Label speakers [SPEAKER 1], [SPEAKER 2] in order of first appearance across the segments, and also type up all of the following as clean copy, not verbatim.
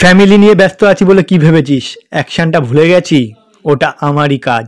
[SPEAKER 1] Family নিয়ে ব্যস্ত আছি বলে কি ভেবেছিস অ্যাকশনটা ভুলে গেছি? ওটা আমারই কাজ।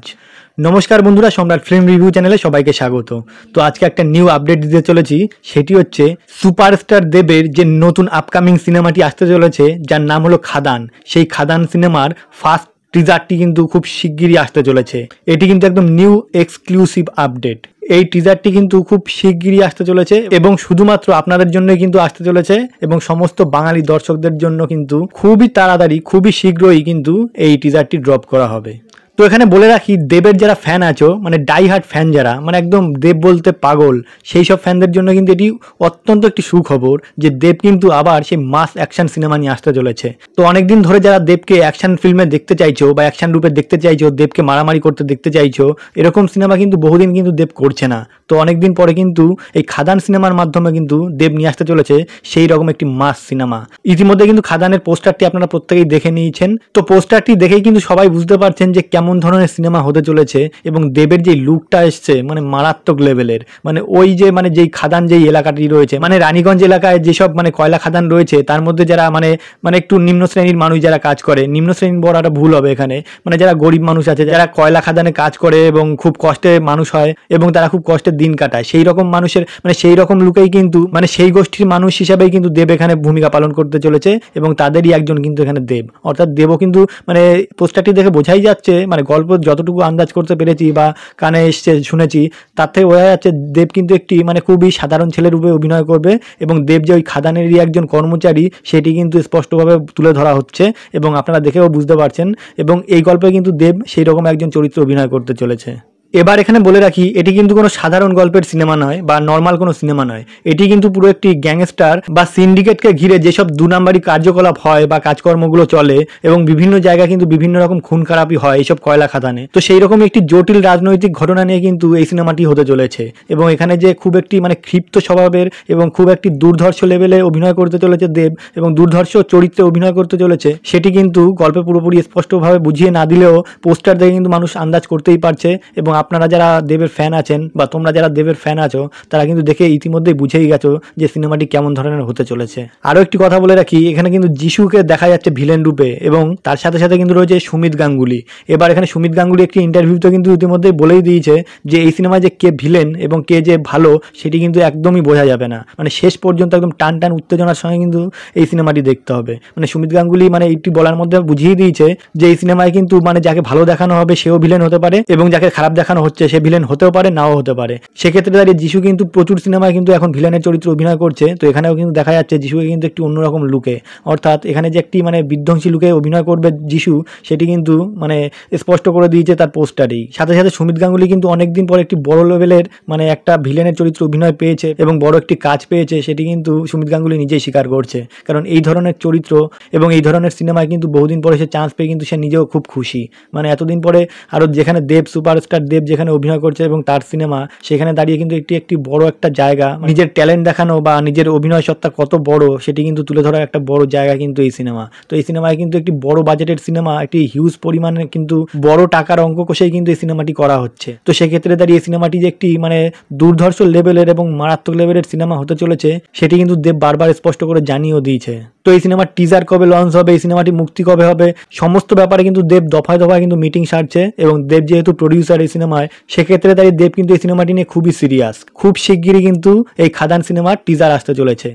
[SPEAKER 1] নমস্কার বন্ধুরা, সম্রাট ফিল্ম রিভিউ চ্যানেলে সবাইকে স্বাগত। তো আজকে একটা নিউ আপডেট দিতে চলেছি, সেটি হচ্ছে সুপারস্টার দেবের যে নতুন আপকামিং সিনেমাটি আসতে চলেছে, যার নাম হলো খাদান। সেই খাদান সিনেমার ফার্স্ট টিজারটি কিন্তু খুব শিগগিরই আসতে চলেছে। এটি কিন্তু একদম নিউ এক্সক্লুসিভ আপডেট। এই টিজারটি কিন্তু খুব শিগগিরই আসতে চলেছে এবং শুধুমাত্র আপনাদের জন্যই কিন্তু আসতে চলেছে এবং সমস্ত বাঙালি দর্শকদের জন্য কিন্তু খুবই তাড়াতাড়ি, খুবই শীঘ্রই কিন্তু এই টিজারটি ড্রপ করা হবে। তো এখানে বলে রাখি, দেবের যারা ফ্যান আছো, মানে ডাই হার্ট ফ্যান যারা, মানে একদম দেব বলতে পাগল, সেই সব ফ্যানদের জন্য কিন্তু এটি অত্যন্ত একটি সুখবর যে দেব কিন্তু আবার সেই মাস অ্যাকশন সিনেমা নিয়ে আসতে চলেছে। তো অনেকদিন ধরে যারা দেবকে অ্যাকশন ফিল্মে দেখতে চাইছো বা অ্যাকশন রূপে দেখতে চাইছো, দেবকে মারামারি করতে দেখতে চাইছো, এরকম সিনেমা কিন্তু বহুদিন কিন্তু দেব করছে না। তো অনেকদিন পরে কিন্তু এই খাদান সিনেমার মাধ্যমে কিন্তু দেব নিয়ে আসতে চলেছে সেই রকম একটি মাস সিনেমা। ইতিমধ্যে কিন্তু খাদানের পোস্টারটি আপনারা প্রত্যেকেই দেখে নিয়েছেন। তো পোস্টারটি দেখেই কিন্তু সবাই বুঝতে পারছেন যে কেমন ধরনের সিনেমা হতে চলেছে এবং দেবের যে লুকটা এসছে মানে মারাত্মক লেভেলের। মানে ওই যে মানে যেই খাদান যেই এলাকাটি রয়েছে, মানে রানীগঞ্জ এলাকায় যেসব মানে কয়লা খাদান রয়েছে, তার মধ্যে যারা মানে মানে একটু নিম্ন শ্রেণীর মানুষ যারা কাজ করে, নিম্ন শ্রেণীর বলাটা ভুল হবে এখানে, মানে যারা গরিব মানুষ আছে, যারা কয়লা খাদানে কাজ করে এবং খুব কষ্টে মানুষ হয় এবং তারা খুব কষ্টের দিন কাটায়, সেই রকম মানুষের মানে সেই রকম লুকেই কিন্তু মানে সেই গোষ্ঠীর মানুষ হিসাবেই কিন্তু দেব এখানে ভূমিকা পালন করতে চলেছে এবং তাদেরই একজন কিন্তু এখানে দেব। অর্থাৎ দেবও কিন্তু মানে পোস্টারটি দেখে বোঝাই যাচ্ছে, মানে গল্প যতটুকু আন্দাজ করতে পেরেছি বা কানে এসছে শুনেছি, তার থেকে বোঝা যাচ্ছে দেব কিন্তু একটি মানে খুবই সাধারণ ছেলের রূপে অভিনয় করবে এবং দেব যে ওই খাদানেরই একজন কর্মচারী সেটি কিন্তু স্পষ্টভাবে তুলে ধরা হচ্ছে এবং আপনারা দেখেও বুঝতে পারছেন। এবং এই গল্পে কিন্তু দেব সেই রকম একজন চরিত্র অভিনয় করতে চলেছে। এবার এখানে বলে রাখি, এটি কিন্তু কোনো সাধারণ গল্পের সিনেমা নয় বা নর্মাল কোনো সিনেমা নয়। এটি কিন্তু পুরো একটি গ্যাংস্টার বা সিন্ডিকেটকে ঘিরে যেসব দু নাম্বারি কার্যকলাপ হয় বা কাজকর্মগুলো চলে এবং বিভিন্ন জায়গায় কিন্তু বিভিন্ন রকম খুন খারাপি হয় এইসব কয়লা খাদানে। তো সেই রকম একটি জটিল রাজনৈতিক ঘটনা নিয়ে কিন্তু এই সিনেমাটি হতে চলেছে এবং এখানে যে খুব একটি মানে ক্ষিপ্ত স্বভাবের এবং খুব একটি দুর্ধর্ষ লেভেলে অভিনয় করতে চলেছে দেব এবং দুর্ধর্ষ চরিত্রে অভিনয় করতে চলেছে, সেটি কিন্তু গল্পে পুরোপুরি স্পষ্টভাবে বুঝিয়ে না দিলেও পোস্টার দেখে কিন্তু মানুষ আন্দাজ করতেই পারছে। এবং আপনারা যারা দেবের ফ্যান আছেন বা তোমরা যারা দেবের ফ্যান আছো, তারা কিন্তু দেখে ইতিমধ্যেই বুঝেই গেছো যে সিনেমাটি কেমন ধরনের হতে চলেছে। আরও একটি কথা বলে রাখি, এখানে কিন্তু যিশুকে দেখা যাচ্ছে ভিলেন রূপে এবং তার সাথে সাথে কিন্তু রয়েছে সুমিত গাঙ্গুলি। এবার এখানে সুমিত গাঙ্গুলি একটি ইন্টারভিউতে কিন্তু ইতিমধ্যেই বলেই দিয়েছে যে এই সিনেমায় যে কে ভিলেন এবং কে যে ভালো সেটি কিন্তু একদমই বোঝা যাবে না, মানে শেষ পর্যন্ত একদম টান টান উত্তেজনার সঙ্গে কিন্তু এই সিনেমাটি দেখতে হবে। মানে সুমিত গাঙ্গুলি মানে এইটি বলার মধ্যে বুঝিয়ে দিয়েছে যে এই সিনেমায় কিন্তু মানে যাকে ভালো দেখানো হবে সেও ভিলেন হতে পারে এবং যাকে খারাপ দেখানো হচ্ছে সে ভিলেন হতেও পারে, নাও হতে পারে। সেক্ষেত্রে দাঁড়িয়ে যিশু কিন্তু প্রচুর সিনেমায় কিন্তু এখন ভিলেনের চরিত্র অভিনয় করছে। তো এখানেও কিন্তু দেখা যাচ্ছে যিশুকে কিন্তু একটি অন্যরকম লুকে, অর্থাৎ এখানে যে একটি মানে বিধ্বংসী লুকে অভিনয় করবে যিশু, সেটি কিন্তু মানে স্পষ্ট করে দিয়েছে তার পোস্টারেই। সাথে সাথে সুমিত গাঙ্গুলি কিন্তু অনেকদিন পর একটি বড় লেভেলের মানে একটা ভিলেনের চরিত্র অভিনয় পেয়েছে এবং বড় একটি কাজ পেয়েছে, সেটি কিন্তু সুমিত গাঙ্গুলি নিজেই স্বীকার করছে। কারণ এই ধরনের চরিত্র এবং এই ধরনের সিনেমায় কিন্তু বহুদিন পরে সে চান্স পেয়ে কিন্তু সে নিজেও খুব খুশি। মানে এতদিন পরে আরও যেখানে দেব সুপারস্টার দেব যেখানে অভিনয় করছে এবং তার সিনেমা, সেখানে দাঁড়িয়ে কিন্তু একটি বড় একটা জায়গা, নিজের ট্যালেন্ট দেখানো বা নিজের অভিনয় সত্তা কত বড় সেটি কিন্তু তুলে ধরার একটা বড় জায়গা কিন্তু এই সিনেমা। তো এই সিনেমায় কিন্তু একটি বড় বাজেটের সিনেমা, একটি হিউজ পরিমাণে কিন্তু বড় টাকার অঙ্ক কষেই কিন্তু এই সিনেমাটি করা হচ্ছে। তো সেক্ষেত্রে দাঁড়িয়ে এই সিনেমাটি যে একটি মানে দুর্ধর্ষ লেভেলের এবং মারাত্মক লেভেলের সিনেমা হতে চলেছে সেটি কিন্তু দেব বারবার স্পষ্ট করে জানিয়েও দিয়েছে। তো এই সিনেমার টিজার কবে লঞ্চ হবে, এই সিনেমাটি মুক্তি কবে হবে, সমস্ত ব্যাপারে কিন্তু দেব দফায় দফায় কিন্তু মিটিং সারছে এবং দেব যেহেতু প্রডিউসার এই সিনেমায়, সেক্ষেত্রে দাঁড়িয়ে দেব কিন্তু এই সিনেমাটি নিয়ে খুবই সিরিয়াস। খুব শিগগিরই কিন্তু এই খাদান সিনেমার টিজার আসতে চলেছে।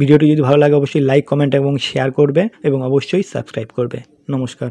[SPEAKER 1] ভিডিওটি যদি ভালো লাগে অবশ্যই লাইক, কমেন্ট এবং শেয়ার করবে এবং অবশ্যই সাবস্ক্রাইব করবে। নমস্কার।